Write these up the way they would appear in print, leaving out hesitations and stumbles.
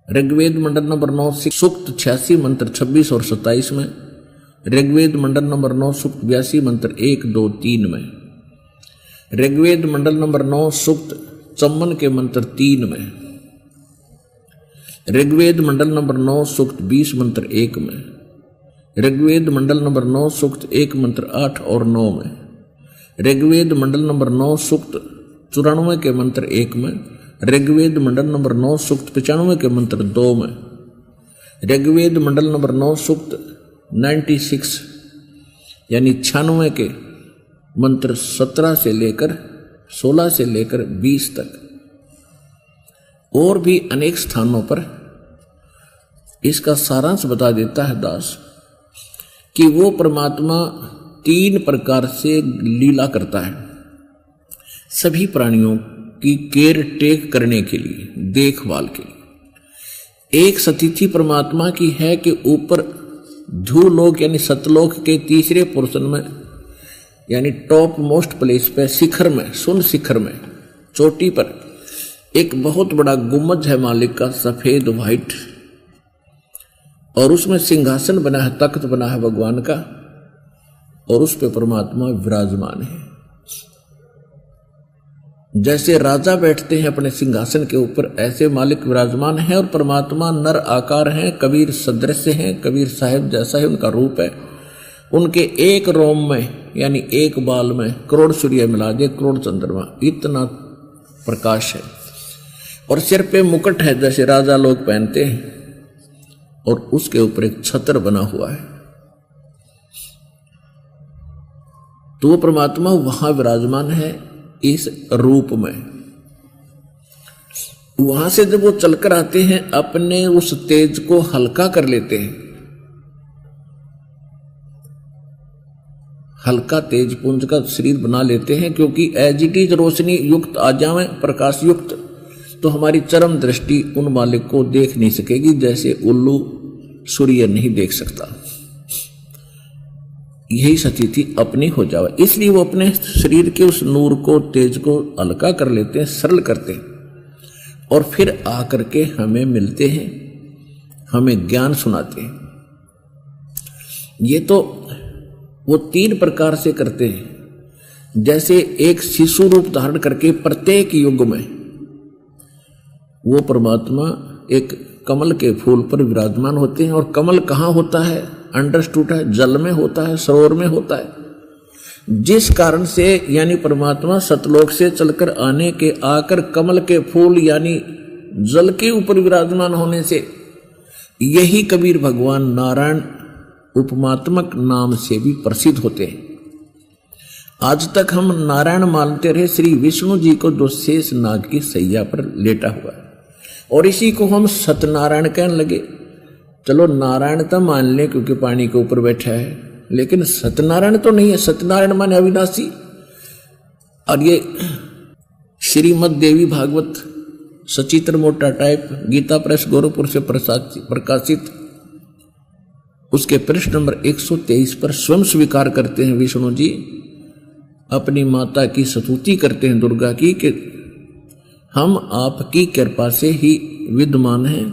ऋग्वेद मंडल number 9 सूक्त 86 मंत्र 26 और 27 में, ऋग्वेद मंडल नंबर 9 सूक्त 82 मंत्र 1, 2, 3 में, ऋग्वेद मंडल नंबर 9 सूक्त 54 के मंत्र 3 में, ऋग्वेद मंडल नंबर 9 सूक्त 20 मंत्र 1 में, ऋग्वेद मंडल नंबर 9 सूक्त 1 मंत्र 8 और 9 में, ऋग्वेद मंडल नंबर 9 सूक्त 94 के मंत्र 1 में, ऋग्वेद मंडल नंबर 9 सूक्त 95 के मंत्र 2 में, ऋग्वेद मंडल नंबर 9 सूक्त 96 यानी 96 के मंत्र 17 से लेकर 16 से लेकर 20 तक, और भी अनेक स्थानों पर इसका सारांश बता देता है दास कि वो परमात्मा 3 प्रकार से लीला करता है सभी प्राणियों की केयर टेक करने के लिए, देखभाल के लिए। एक स्थिति परमात्मा की है कि ऊपर ध्रुवलोक यानी सतलोक के तीसरे पोर्शन में यानी टॉप मोस्ट प्लेस पे शिखर में, सुन शिखर में, चोटी पर एक बहुत बड़ा गुम्बद है मालिक का, सफेद व्हाइट, और उसमें सिंहासन बना है, तख्त बना है भगवान का, और उस पे परमात्मा विराजमान है। जैसे राजा बैठते हैं अपने सिंहासन के ऊपर, ऐसे मालिक विराजमान है। और परमात्मा नर आकार हैं, कबीर सदृश्य हैं, कबीर साहिब जैसा ही उनका रूप है। उनके एक रोम में यानी एक बाल में करोड़ सूर्य मिला दे, करोड़ चंद्रमा, इतना प्रकाश है। और सिर पे मुकुट है जैसे राजा लोग पहनते हैं, और उसके ऊपर एक छत्र बना हुआ है। तो वो परमात्मा वहां विराजमान है इस रूप में। वहां से जब वो चलकर आते हैं, अपने उस तेज को हल्का कर लेते हैं, हल्का तेज पुंज का शरीर बना लेते हैं, क्योंकि एज इट इज रोशनी युक्त आ जाए, प्रकाश युक्त, तो हमारी चरम दृष्टि उन मालिक को देख नहीं सकेगी, जैसे उल्लू सूर्य नहीं देख सकता। यही स्थिति अपनी हो जाए, इसलिए वो अपने शरीर के उस नूर को, तेज को हल्का कर लेते हैं, सरल करते हैं, और फिर आकर के हमें मिलते हैं, हमें ज्ञान सुनाते हैं। ये तो वो 3 प्रकार से करते हैं। जैसे एक शिशु रूप धारण करके प्रत्येक युग में वो परमात्मा एक कमल के फूल पर विराजमान होते हैं। और कमल कहाँ होता है? अंडरस्टूड है, जल में होता है, सरोवर में होता है। जिस कारण से यानी परमात्मा सतलोक से चलकर आने के आकर कमल के फूल यानी जल के ऊपर विराजमान होने से यही कबीर भगवान नारायण उपमात्मक नाम से भी प्रसिद्ध होते हैं। आज तक हम नारायण मानते रहे श्री विष्णु जी को, जो शेष नाग की सैया पर लेटा हुआ है, और इसी को हम सत्यनारायण कहने लगे। चलो नारायण तो मान ले क्योंकि पानी के ऊपर बैठा है, लेकिन सत्यनारायण तो नहीं है। सत्यनारायण माने अविनाशी। और ये श्रीमद देवी भागवत सचित्र मोटा टाइप गीता प्रेस गोरखपुर से प्रकाशित उसके पृष्ठ नंबर 123 पर स्वयं स्वीकार करते हैं विष्णु जी, अपनी माता की स्तुति करते हैं दुर्गा की, कि हम आपकी कृपा से ही विद्यमान हैं।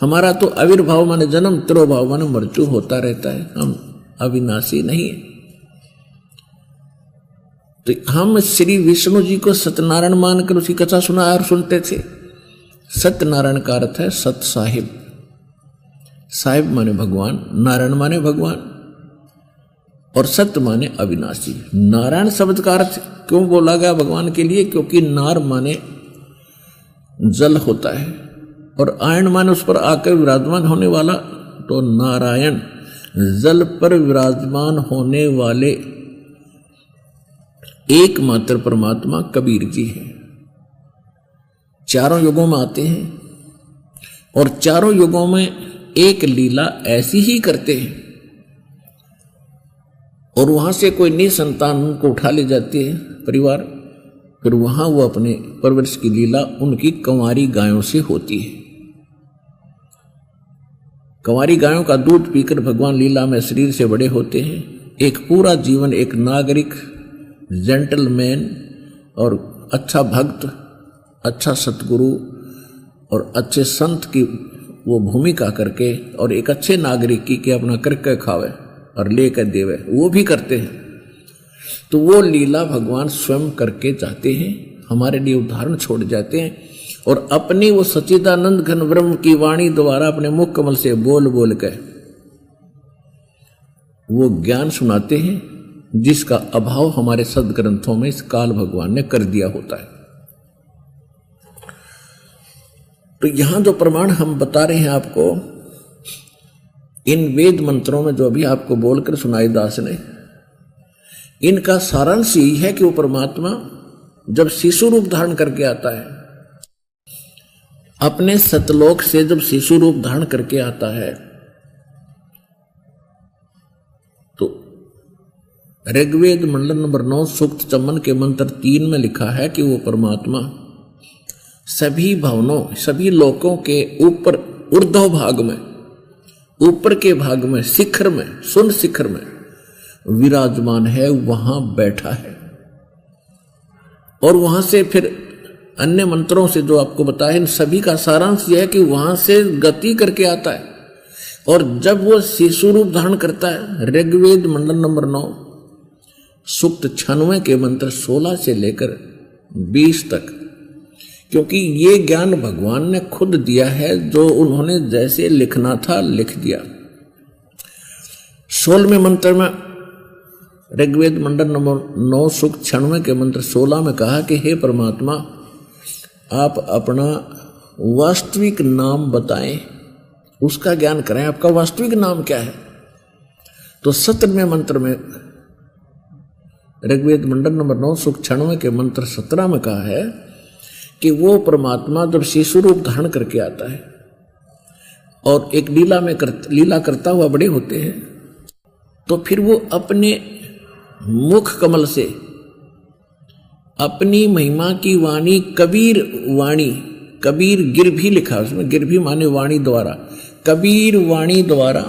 हमारा तो आविर्भाव माने जन्म, तिरोभाव माने मृत्यु होता रहता है, हम अविनाशी नहीं है। तो हम श्री विष्णु जी को सत्यनारायण मानकर उसकी कथा सुना और सुनते थे। सत्यनारायण का अर्थ है सत साहिब। साहिब माने भगवान, नारायण माने भगवान, और सत्य माने अविनाशी। नारायण शब्द का अर्थ क्यों बोला गया भगवान के लिए? क्योंकि नार माने जल होता है, और आयन माने उस पर आकर विराजमान होने वाला। तो नारायण जल पर विराजमान होने वाले एकमात्र परमात्मा कबीर जी हैं। चारों युगों में आते हैं, और चारों युगों में एक लीला ऐसी ही करते हैं, और वहां से कोई निसंतान उनको उठा ले जाते हैं परिवार, फिर वहां वो अपने परवरिश की लीला उनकी कंवारी गायों से होती है। कंवारी गायों का दूध पीकर भगवान लीला में शरीर से बड़े होते हैं। एक पूरा जीवन एक नागरिक, जेंटलमैन और अच्छा भक्त, अच्छा सतगुरु और अच्छे संत की वो भूमिका करके और एक अच्छे नागरिक की अपना करके खावे और लेकर देवे, वो भी करते हैं। तो वो लीला भगवान स्वयं करके जाते हैं, हमारे लिए उदाहरण छोड़ जाते हैं और अपनी वो सच्चिदानंद घन ब्रह्म की वाणी द्वारा अपने मुख कमल से बोल बोल कर वो ज्ञान सुनाते हैं, जिसका अभाव हमारे सदग्रंथों में इस काल भगवान ने कर दिया होता है। तो यहां जो प्रमाण हम बता रहे हैं आपको, इन वेद मंत्रों में जो अभी आपको बोलकर सुनाई दास ने, इनका सारांश यही है कि वो परमात्मा जब शिशु रूप धारण करके आता है, अपने सतलोक से जब शिशु रूप धारण करके आता है, तो ऋग्वेद मंडल नंबर 9 सूक्त चमन के मंत्र 3 में लिखा है कि वो परमात्मा सभी भवनों, सभी लोकों के ऊपर ऊर्ध्व भाग में, ऊपर के भाग में, शिखर में, सुन शिखर में विराजमान है, वहां बैठा है। और वहां से फिर अन्य मंत्रों से जो आपको बताया, इन सभी का सारांश यह है कि वहां से गति करके आता है। और जब वो शिशु रूप धारण करता है, ऋग्वेद मंडल नंबर 9 सूक्त 96 के मंत्र 16 से लेकर 20 तक, क्योंकि ये ज्ञान भगवान ने खुद दिया है, जो उन्होंने जैसे लिखना था लिख दिया। 16वें मंत्र में ऋग्वेद मंडल नंबर 9 सूक्त 96 के मंत्र 16 में कहा कि हे परमात्मा, आप अपना वास्तविक नाम बताएं, उसका ज्ञान करें, आपका वास्तविक नाम क्या है। तो 17वें मंत्र में ऋग्वेद मंडल नंबर 9 सूक्त 96 के मंत्र 17 में कहा है कि वो परमात्मा जब शिशु रूप धारण करके आता है और एक लीला करता हुआ बड़े होते हैं, तो फिर वो अपने मुख कमल से अपनी महिमा की वाणी, कबीर वाणी, कबीर गिर भी लिखा उसमें, गिर भी माने वाणी द्वारा, कबीर वाणी द्वारा,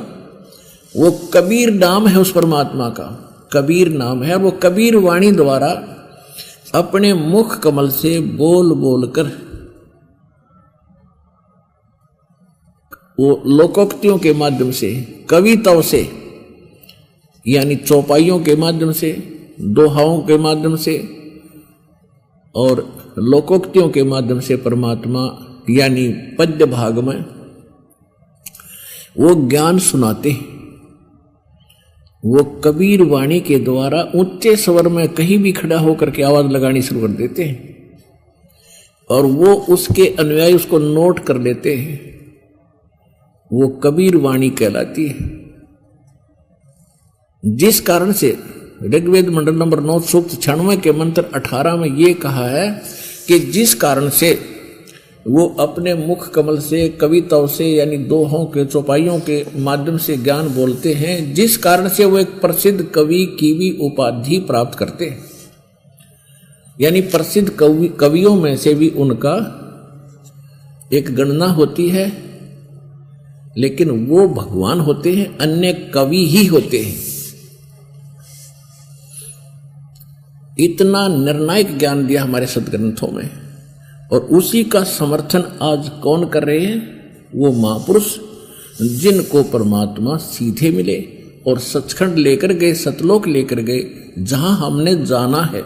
वो कबीर नाम है उस परमात्मा का, कबीर नाम है। वो कबीर वाणी द्वारा अपने मुख कमल से बोल बोल कर वो लोकोक्तियों के माध्यम से, कविताओं से, यानी चौपाइयों के माध्यम से, दोहाओं के माध्यम से और लोकोक्तियों के माध्यम से परमात्मा यानी पद्य भाग में वो ज्ञान सुनाते हैं। वो कबीर वाणी के द्वारा ऊंचे स्वर में कहीं भी खड़ा होकर के आवाज लगानी शुरू कर देते हैं और वो उसके अनुयायी उसको नोट कर लेते हैं। वो कबीर वाणी कहलाती है, जिस कारण से ऋग्वेद मंडल नंबर 9 सूक्त 96 के मंत्र 18 में ये कहा है कि जिस कारण से वो अपने मुख कमल से, कविताओं से, यानी दोहों के, चौपाइयों के माध्यम से ज्ञान बोलते हैं, जिस कारण से वो एक प्रसिद्ध कवि की भी उपाधि प्राप्त करते हैं। यानी प्रसिद्ध कवियों में से भी उनका एक गणना होती है, लेकिन वो भगवान होते हैं, अन्य कवि ही होते हैं। इतना निर्णायक ज्ञान दिया हमारे सदग्रंथों में, और उसी का समर्थन आज कौन कर रहे हैं? वो महापुरुष जिनको परमात्मा सीधे मिले और सचखंड लेकर गए, सतलोक लेकर गए, जहां हमने जाना है,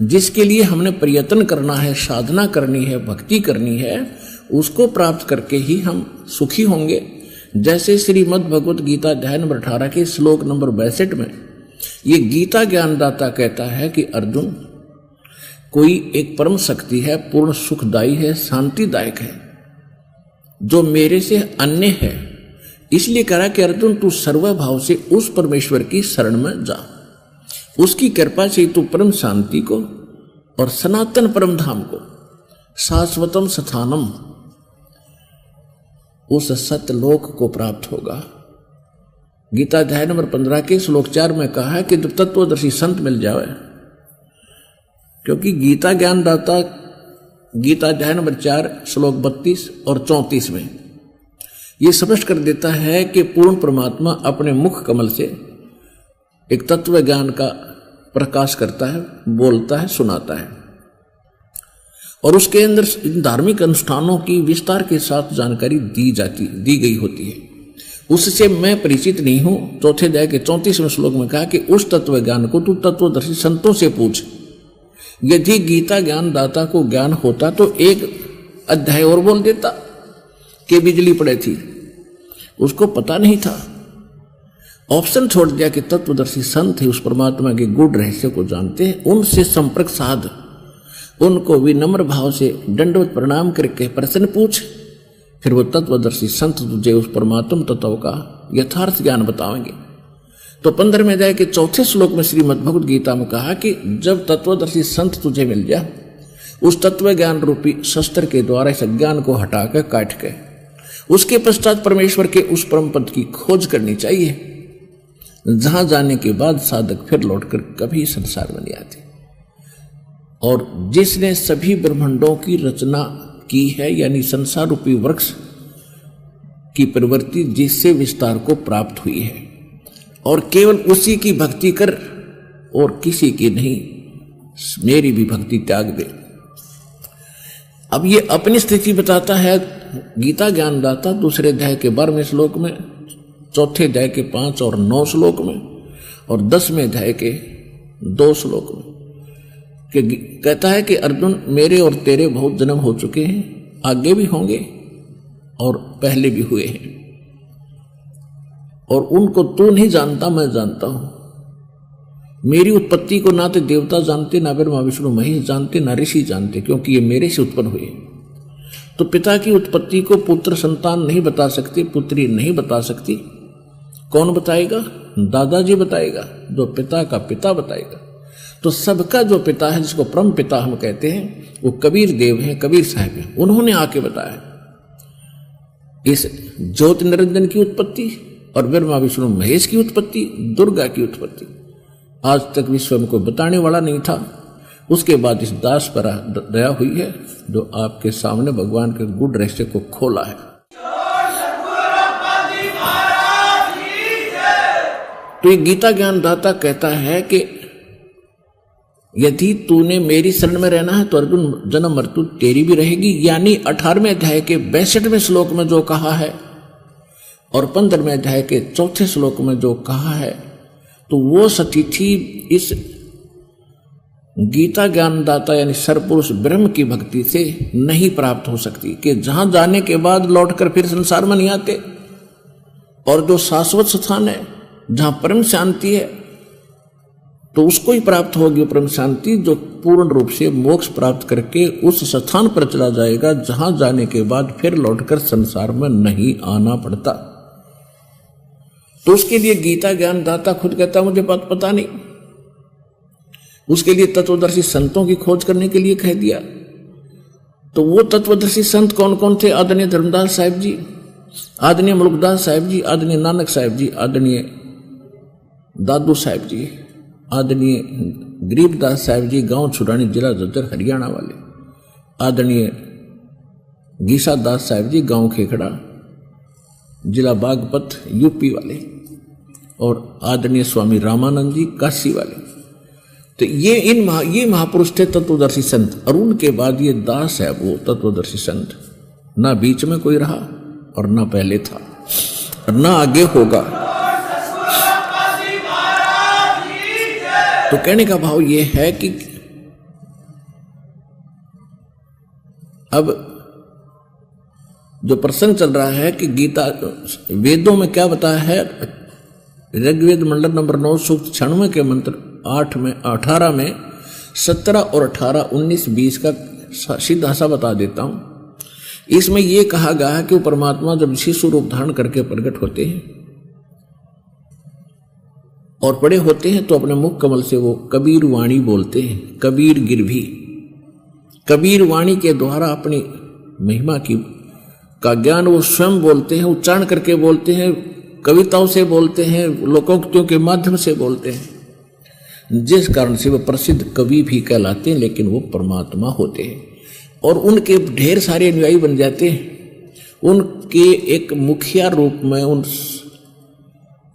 जिसके लिए हमने प्रयत्न करना है, साधना करनी है, भक्ति करनी है, उसको प्राप्त करके ही हम सुखी होंगे। जैसे श्रीमद् भगवत गीता अध्याय नंबर 18 के श्लोक नंबर 62 में ये गीता ज्ञानदाता कहता है कि अर्जुन, कोई एक परम शक्ति है, पूर्ण सुखदायी है, शांतिदायक है, जो मेरे से अन्य है। इसलिए कह रहा कि अर्जुन तू सर्वभाव से उस परमेश्वर की शरण में जा, उसकी कृपा से तू परम शांति को और सनातन परम धाम को, शाश्वतम स्थानम, उस सतलोक को प्राप्त होगा। गीता अध्याय नंबर 15 के श्लोक 4 में कहा है कि जब तत्वदर्शी संत मिल जाए, क्योंकि गीता ज्ञानदाता गीता अध्याय नंबर 4 श्लोक 32 और 34 में ये स्पष्ट कर देता है कि पूर्ण परमात्मा अपने मुख कमल से एक तत्व ज्ञान का प्रकाश करता है, बोलता है, सुनाता है। और उसके अंदर धार्मिक अनुष्ठानों की विस्तार के साथ जानकारी दी गई होती है। उससे मैं परिचित नहीं हूं। चौथे अध्याय के 34वें श्लोक में कहा कि उस तत्व ज्ञान को तू तत्वदर्शी संतों से पूछ। यदि गीता ज्ञान दाता को ज्ञान होता तो एक अध्याय और बोल देता कि बिजली पड़े थी, उसको पता नहीं था। ऑप्शन छोड़ दिया कि तत्वदर्शी संत है, उस परमात्मा के गूढ़ रहस्य को जानते हैं, उनसे संपर्क साध, उनको विनम्र भाव से दंडवत प्रणाम करके प्रश्न पूछ, फिर वो तत्वदर्शी संत तुझे उस परमात्म तत्व का यथार्थ ज्ञान बताएंगे। तो 15वें अध्याय के 4 श्लोक में श्रीमद् भगवद गीता में कहा कि जब तत्वदर्शी संत तुझे मिल जाए, उस तत्व ज्ञान रूपी शस्त्र के द्वारा इस अज्ञान को हटा कर काट के उसके पश्चात परमेश्वर के उस परम पद की खोज करनी चाहिए, जहां जाने के बाद साधक फिर लौटकर कभी संसार में नहीं आते। और जिसने सभी ब्रह्मांडों की रचना की है, यानी संसार रूपी वृक्ष की प्रवृत्ति जिससे विस्तार को प्राप्त हुई है, और केवल उसी की भक्ति कर और किसी की नहीं, मेरी भी भक्ति त्याग दे। अब ये अपनी स्थिति बताता है गीता ज्ञानदाता दूसरे अध्याय के 12वें श्लोक में, चौथे अध्याय के 5 और 9 श्लोक में, और 10वें अध्याय के 2 श्लोक में कि कहता है कि अर्जुन, मेरे और तेरे बहुत जन्म हो चुके हैं, आगे भी होंगे और पहले भी हुए हैं, और उनको तू नहीं जानता, मैं जानता हूं। मेरी उत्पत्ति को ना तो देवता जानते, ना ब्रह्मा विष्णु महेश जानते, ना ऋषि जानते, क्योंकि ये मेरे से उत्पन्न हुए। तो पिता की उत्पत्ति को पुत्र संतान नहीं बता सकती, पुत्री नहीं बता सकती। कौन बताएगा? दादाजी बताएगा, जो पिता का पिता बताएगा। तो सबका जो पिता है, जिसको परम पिता हम कहते हैं, वो कबीर देव हैं, कबीर साहब हैं। उन्होंने आके बताया इस ज्योति निरंजन की उत्पत्ति और ब्रह्मा विष्णु महेश की उत्पत्ति, दुर्गा की उत्पत्ति आज तक विश्व में कोई बताने वाला नहीं था। उसके बाद इस दास पर दया हुई है, जो आपके सामने भगवान के गूढ़ रहस्य को खोला है। तो ये गीता ज्ञानदाता कहता है कि यदि तूने मेरी शरण में रहना है तो अर्जुन जन्म मृत्यु तेरी भी रहेगी। यानी 18वें अध्याय के 62वें श्लोक में जो कहा है और 15वें अध्याय के 4 श्लोक में जो कहा है, तो वो सतिथि इस गीता ज्ञानदाता यानी सरपुरुष ब्रह्म की भक्ति से नहीं प्राप्त हो सकती, कि जहां जाने के बाद लौटकर फिर संसार में नहीं आते। और जो शाश्वत स्थान है, जहां परम शांति है, तो उसको ही प्राप्त होगी परम शांति, जो पूर्ण रूप से मोक्ष प्राप्त करके उस स्थान पर चला जाएगा जहां जाने के बाद फिर लौटकर संसार में नहीं आना पड़ता। तो उसके लिए गीता ज्ञानदाता खुद कहता मुझे बात पता नहीं। उसके लिए तत्वदर्शी संतों की खोज करने के लिए कह दिया। तो वो तत्वदर्शी संत कौन कौन थे? आदरणीय धर्मदास साहिब जी, आदरणीय मुल्कदास साहिब जी, आदरणीय नानक साहिब जी, आदरणीय दादू साहिब जी, आदरणीय गरीबदास साहिब जी, गांव छुड़ानी, जिला झज्जर हरियाणा वाले, आदरणीय गीसा दास साहिब जी, गांव खेखड़ा, जिला बागपत यूपी वाले, और आदरणीय स्वामी रामानंद जी काशी वाले। तो ये महापुरुष थे तत्वदर्शी संत। और उनके बाद ये दास है वो तत्वदर्शी संत, ना बीच में कोई रहा और ना पहले था और ना आगे होगा। तो कहने का भाव ये है कि अब जो प्रसंग चल रहा है कि गीता वेदों में क्या बताया है, ऋग्वेद मंडल नंबर 9 सूक्त 96 के मंत्र 8 में 18 में 17 और 18 19 20 का सीधा सा बता देता हूं। इसमें यह कहा गया है कि वो परमात्मा जब शिशु रूप धारण करके प्रकट होते हैं और बड़े होते हैं तो अपने मुख कमल से वो कबीर वाणी बोलते हैं, कबीर गिरभी। कबीर वाणी के द्वारा अपनी महिमा का ज्ञान वो स्वयं बोलते हैं, उच्चारण करके बोलते हैं, कविताओं से बोलते हैं, लोकोक्तियों के माध्यम से बोलते हैं, जिस कारण से वो प्रसिद्ध कवि भी कहलाते हैं, लेकिन वो परमात्मा होते हैं। और उनके ढेर सारे अनुयायी बन जाते हैं। उनके एक मुखिया रूप में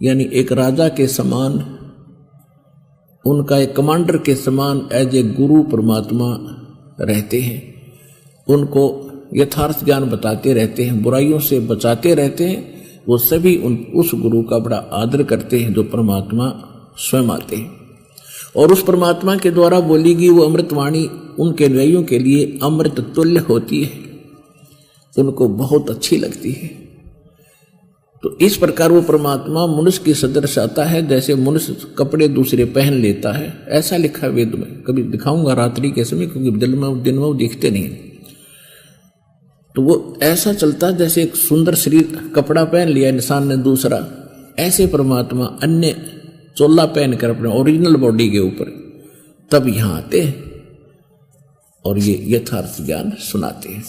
यानी एक राजा के समान, उनका एक कमांडर के समान एज ए गुरु परमात्मा रहते हैं। उनको यथार्थ ज्ञान बताते रहते हैं, बुराइयों से बचाते रहते हैं, वो सभी उस गुरु का बड़ा आदर करते हैं जो परमात्मा स्वयं आते हैं। और उस परमात्मा के द्वारा बोली गई वो अमृतवाणी उनके अनुयायियों के लिए अमृत तुल्य होती है, उनको बहुत अच्छी लगती है। तो इस प्रकार वो परमात्मा मनुष्य की सदृश आता है, जैसे मनुष्य कपड़े दूसरे पहन लेता है, ऐसा लिखा है वेद में। कभी दिखाऊंगा रात्रि के समय, क्योंकि दिन में वो दिखते नहीं। तो वो ऐसा चलता जैसे एक सुंदर शरीर कपड़ा पहन लिया इंसान ने दूसरा, ऐसे परमात्मा अन्य चोला पहनकर अपने ओरिजिनल बॉडी के ऊपर तब यहां आते हैं और ये यथार्थ ज्ञान सुनाते हैं।